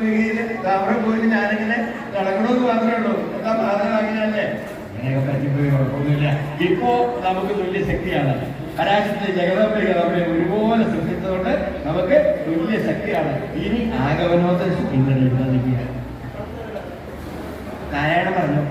മൂലികയില് താമരക്കോയില് ഞാനിങ്ങനെ നടക്കണമെന്ന് മാത്രമേ ഉള്ളൂ. എന്താ സാധനം അങ്ങനെയല്ലേ? അങ്ങനെയൊക്കെ പറ്റിപ്പോയി കുഴപ്പമൊന്നുമില്ല. ഇപ്പോ നമുക്ക് തുല്യ ശക്തിയാണ്. പരാശക്തി ജഗദംബിക നമ്മളെ ഒരുപോലെ സൃഷ്ടിച്ചതുകൊണ്ട് നമുക്ക് തുല്യ ശക്തിയാണ്. ഇനി ആഗമനോത്ത ഇന്ദ്രനിക്കുക. നാരായണ പറഞ്ഞു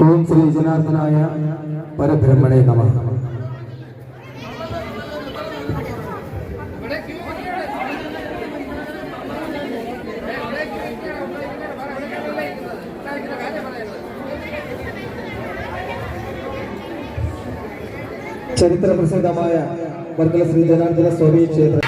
ഓം ശ്രീ ജനാർദ്ദനായ പരബ്രഹ്മണേ നമഃ. ചരിത്ര പ്രസിദ്ധമായ വർക്കല ശ്രീ ജനാർദ്ദന സ്വാമി ക്ഷേത്രം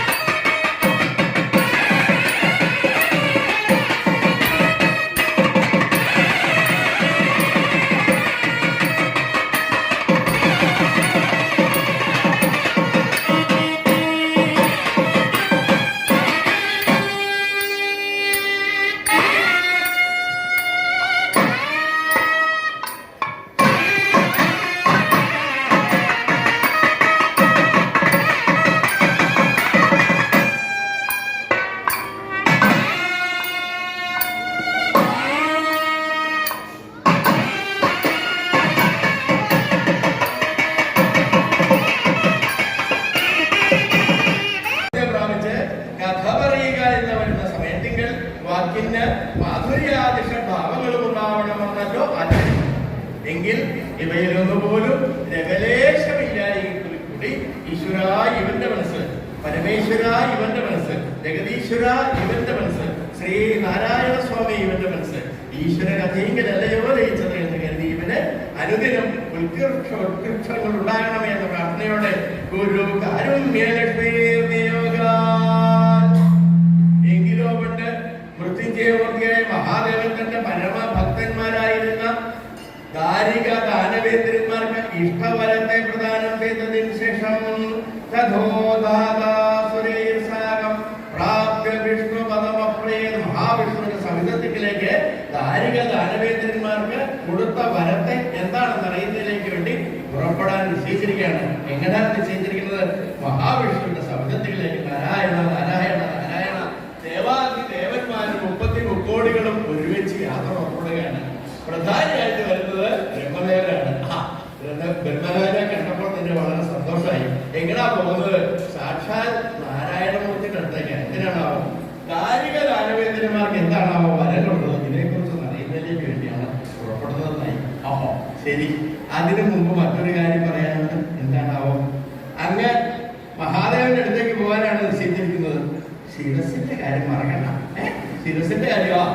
എങ്കിൽ ഇവയിലൊന്നുപോലും രകലേശമില്ലായെങ്കിൽ കൂടി ഈശ്വര ഇവന്റെ മനസ്സ്, പരമേശ്വര ഇവന്റെ മനസ്സ്, ജഗദീശ്വര ഇവന്റെ മനസ്സ്, ശ്രീ നാരായണ സ്വാമി ഇവന്റെ മനസ്സ്, ഈശ്വരൻ അധീങ്കലല്ലയോ ലയിച്ചത് എന്ന് കരുതി ഇവന് അനുദിനം ഉത്കൃഷ്ടങ്ങൾ ഉണ്ടാകണമേ എന്ന പ്രാർത്ഥനയോടെ ഗുരു കാരുണ്യലക്ഷ്മി എങ്കിലോ കൊണ്ട് മൃത്യുഞ്ജയമൂർത്തിയായ മഹാദേവൻ തന്റെ പരമഭക്തന്മാരായിരുന്ന ദാരിക ദാനവേന്ദ്രന്മാർക്ക് ഇഷ്ടവരത്തെ പ്രദാനം ചെയ്തതിനു ശേഷം പ്രാപ്യ വിഷ്ണു പദമപ്രേത മഹാവിഷ്ണുവിന്റെ സവിധത്തിലേക്ക് ദാരിക ദാനവേന്ദ്രന്മാർക്ക് കൊടുത്ത വരത്തെ എന്താണെന്ന് അറിയുന്നതിലേക്ക് വേണ്ടി പുറപ്പെടാൻ നിശ്ചയിച്ചിരിക്കുകയാണ്. എങ്ങനെയാണ് നിശ്ചയിച്ചിരിക്കുന്നത്? മഹാവിഷ്ണുവിന്റെ സവിധത്തിലേക്ക്. നാരായണ നാരായണ നാരായണ. ദേവാദി ദേവന്മാരും 33 കോടികളും ഒരുമിച്ച് യാത്ര പുറപ്പെടുകയാണ്. പ്രധാനിയായിട്ട് വരുന്നത് ബ്രഹ്മദേവനാണ്. ബ്രഹ്മദേവനെ കണ്ടപ്പോൾ തന്നെ വളരെ സന്തോഷമായി. എങ്ങനെയാ പോകുന്നത്? സാക്ഷാൽ നാരായണമൂർത്തിയുടെ അടുത്തേക്ക്. എന്തിനാണാവോ? ദാരിക ദാനവേന്ദ്രന്മാർക്ക് എന്താണാവോ വരനുള്ളത്? ഇതിനെക്കുറിച്ച് അറിയുന്നതിലേക്ക് വേണ്ടിയാണ് പുറപ്പെടുന്നതെന്നായി. ഓഹോ ശരി. അതിനു മുമ്പ് മറ്റൊരു കാര്യം പറയാനുണ്ട്. എന്താണാവോ? അങ്ങ് മഹാദേവന്റെ അടുത്തേക്ക് പോകാനാണ് നിശ്ചയിച്ചിരിക്കുന്നത്. ശിരസിന്റെ കാര്യം മറക്കണ്ട. ശിരസിന്റെ കാര്യമാ.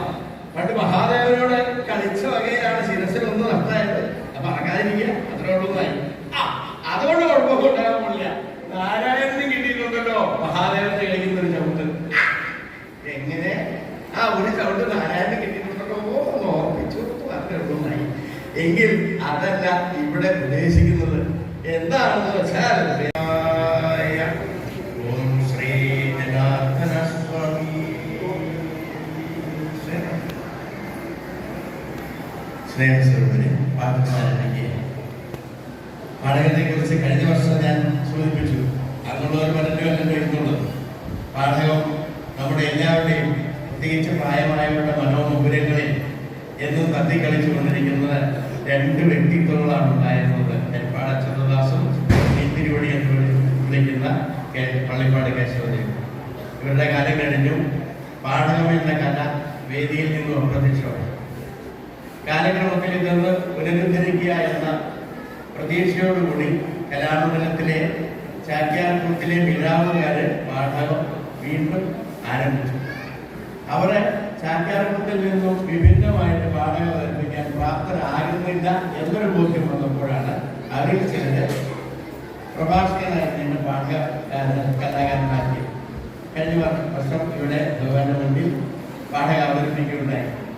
പണ്ട് മഹാദേവനോട് കളിച്ച വകയിലാണ് ശിരസിനൊന്നും നഷ്ടമായത്. അപ്പൊ മറക്കാതിരിക്കുക, അത്രേ ഉള്ളൂന്നായി. അതുകൊണ്ട് കുഴപ്പമൊന്നും ഉണ്ടാകാൻ നാരായണന് കിട്ടിയിട്ടുണ്ടല്ലോ മഹാദേവന്റെ കളിക്കുന്ന ഒരു ചവിട്ട്. എങ്ങനെ? ഒരു ചവിട്ട് നാരായണന് കിട്ടിയിട്ടുണ്ടല്ലോ എന്ന് ഓർപ്പിച്ചു, അത്രേ ഉള്ളൂന്നായി. എങ്കിൽ അതല്ല ഇവിടെ ഉദ്ദേശിക്കുന്നത്. എന്താണെന്ന് വെച്ചാൽ സ്നേഹസ്വരൂപനെ പാട്ടുകാരനെ പാഠകത്തെ കുറിച്ച് കഴിഞ്ഞ വർഷം ഞാൻ സൂചിപ്പിച്ചു. അന്നുള്ളവർ പലരും അല്ലല്ലോ ഇന്നുള്ളത്. പാഠകം നമ്മുടെ എല്ലാവരുടെയും, പ്രത്യേകിച്ച് പ്രായമായവരുടെ മനോമുകുരങ്ങളിൽ എന്നും തത്തിക്കളിച്ചുകൊണ്ടിരിക്കുന്ന രണ്ട് വ്യക്തിത്വങ്ങളാണ് ഉണ്ടായിരുന്നത്. നെൽപ്പാട ചന്ദ്രദാസും തിരുവടി എന്ന് വിളിക്കുന്ന പള്ളിപ്പാട് കേശവദേവ്. ഇവരുടെ കാലം കഴിഞ്ഞു. പാഠകം എന്ന കല വേദിയിൽ നിന്നും അപ്രത്യക്ഷമായി. കാലക്രമത്തിൽ നിന്ന് പുനരുദ്ധരിക്കുക എന്ന പ്രതീക്ഷയോടുകൂടി കലാമണ്ഡലത്തിലെ ചാക്യാർകൂത്തിലെ മിഴാവുകാര് പാഠകം വീണ്ടും ആരംഭിച്ചു. അവരെ ചാക്യാർകൂത്തിൽ നിന്നും വിഭിന്നമായിട്ട് പാഠകം അവതരിപ്പിക്കാൻ പ്രാപ്തരാകുന്നില്ല എന്നൊരു ബോധ്യം വന്നപ്പോഴാണ് അവരിൽ ചിലര് പ്രഭാഷകനായി നിന്ന് കലാകാരനാക്കി കഴിഞ്ഞ വർഷം ഇവിടെ ഭഗവാന്റെ മുന്നിൽ പാഠകം അവതരിപ്പിക്കുകയുണ്ടായി.